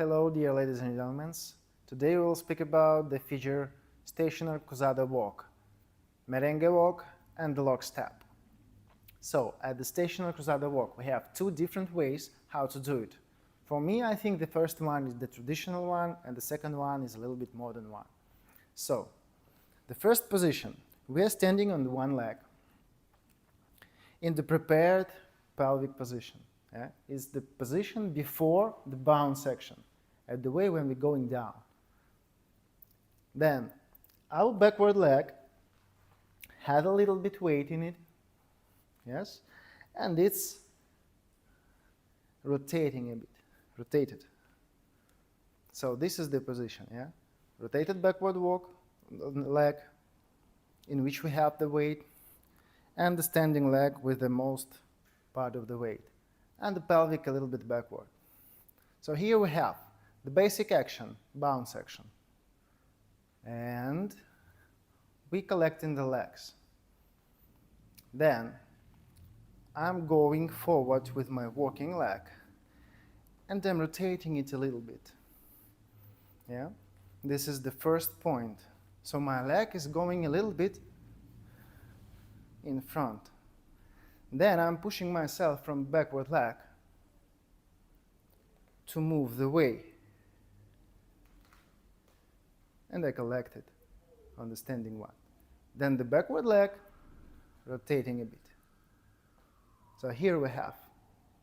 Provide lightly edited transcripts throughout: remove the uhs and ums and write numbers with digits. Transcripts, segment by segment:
Hello, dear ladies and gentlemen. Today we will speak about the feature stationary Cruzado Walk, Merengue Walk and the lock step. So, at the stationary Cruzado Walk, we have two different ways how to do it. For me, I think the first one is the traditional one and the second one is a little bit modern one. So, the first position, we are standing on one leg in the prepared pelvic position. Is the position before the bounce section, at the way when we're going down. Then our backward leg had a little bit weight in it, yes, and it's rotating a bit, rotated. So this is the position, yeah, rotated backward walk on the leg in which we have the weight, and the standing leg with the most part of the weight, and the pelvic a little bit backward. So here we have the basic action, bounce action. And we collect in the legs. Then I'm going forward with my walking leg and I'm rotating it a little bit. Yeah? This is the first point. So my leg is going a little bit in front. Then I'm pushing myself from backward leg to move the way. And I collect it on the standing one. Then the backward leg rotating a bit. So here we have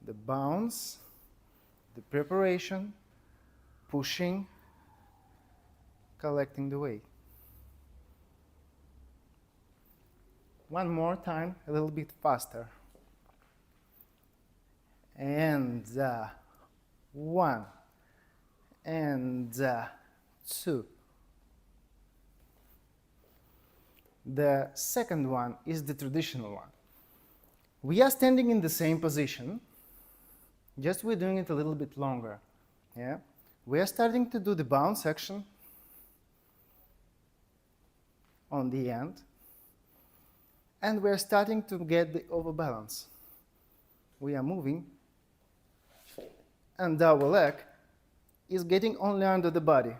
the bounce, the preparation, pushing, collecting the weight. One more time, a little bit faster. And one, and two. The second one is the traditional one. We are standing in the same position, just we're doing it a little bit longer. Yeah? We are starting to do the bounce action on the end, and we're starting to get the overbalance. We are moving, and our leg is getting only under the body.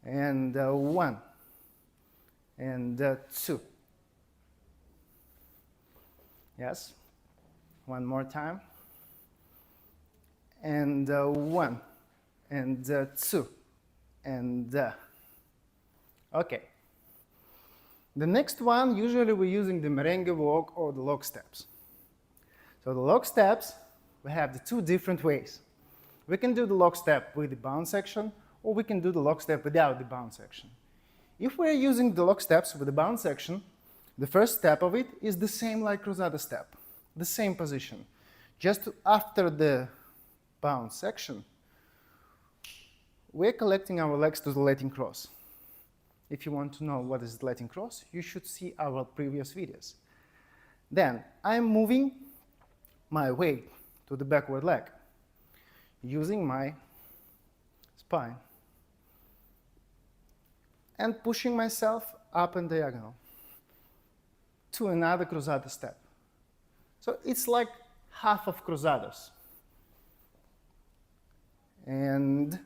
And one, and two. Yes, one more time. And one, and two, and okay. The next one, usually we're using the merengue walk or the lock steps. So the lock steps, we have the two different ways. We can do the lock step with the bounce action, or we can do the lock step without the bounce action. If we're using the lock steps with the bounce action, the first step of it is the same like Cruzado step, the same position. Just after the bounce action, we're collecting our legs to the Latin cross. If you want to know what is the Latin cross, you should see our previous videos. Then I'm moving my weight to the backward leg using my spine and pushing myself up and diagonal to another cruzado step. So it's like half of cruzados. And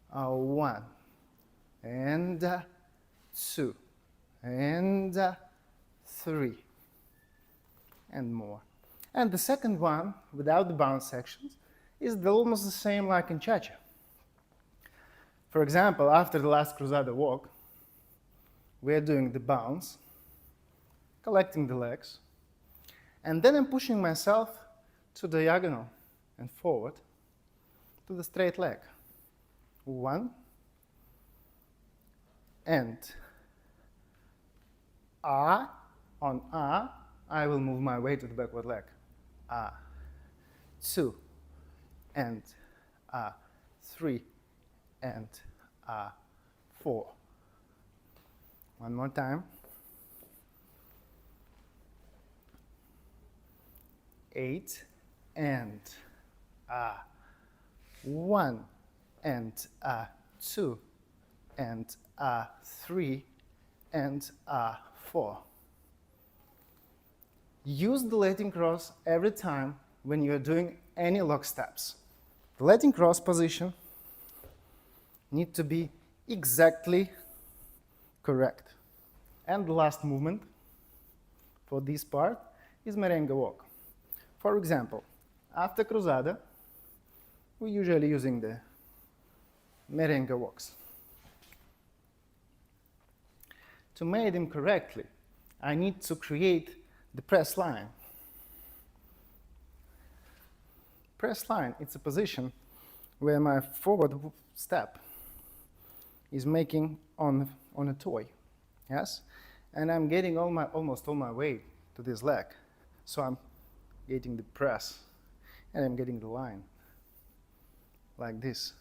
one, and two, and three, and more. And the second one, without the bounce sections, is almost the same like in cha-cha. For example, after the last Cruzado walk, we're doing the bounce, collecting the legs, and then I'm pushing myself to diagonal and forward to the straight leg. One, and on I will move my way to the backward leg. Two, and three, and four. One more time. 8, and 1, and 2, and 3, and 4. Use the Latin cross every time when you're doing any lock steps. The Latin cross position needs to be exactly correct. And the last movement for this part is Merengue Walk. For example, after Cruzada, we're usually using the Merengue Walks. To make them correctly, I need to create the press line. Press line, it's a position where my forward step is making on a toy, yes? And I'm getting almost all my weight to this leg. So I'm getting the press and I'm getting the line like this.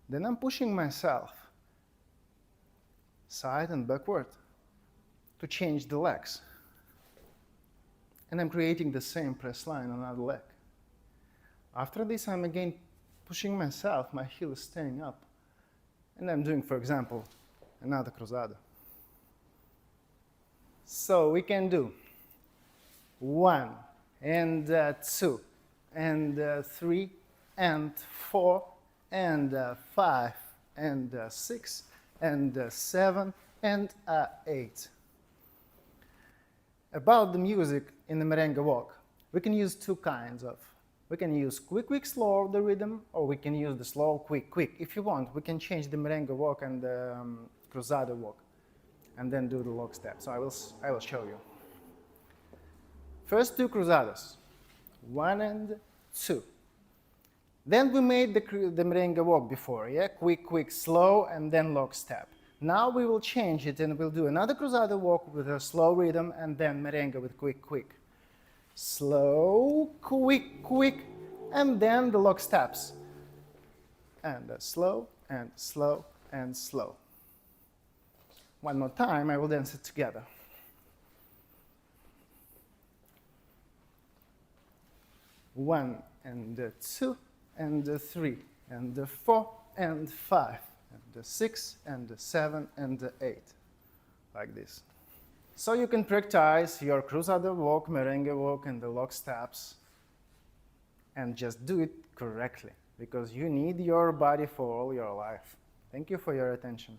Then I'm pushing myself side and backward to change the legs. And I'm creating the same press line on another leg. After this, I'm again pushing myself, my heel is staying up. And I'm doing, for example, another cruzado. So we can do 1 and 2 and 3 and 4 and 5 and 6 and 7 and 8. About the music in the Merengue Walk, we can use two kinds of. We can use quick, quick, slow, the rhythm, or we can use the slow, quick, quick. If you want, we can change the Merengue Walk and the Cruzado Walk, and then do the lockstep. So I will show you. First 2 cruzados, 1 and 2. Then we made the Merengue Walk before, yeah? Quick, quick, slow, and then lockstep. Now we will change it and we'll do another Cruzado Walk with a slow rhythm and then Merengue with quick, quick. Slow, quick, quick, and then the lock steps. And slow, and slow, and slow. One more time, I will dance it together. One, and 2, and 3, and 4, and 5, and 6, and 7, and 8. Like this. So you can practice your Cruzado Walk, Merengue Walk, and the lock steps, and just do it correctly, because you need your body for all your life. Thank you for your attention.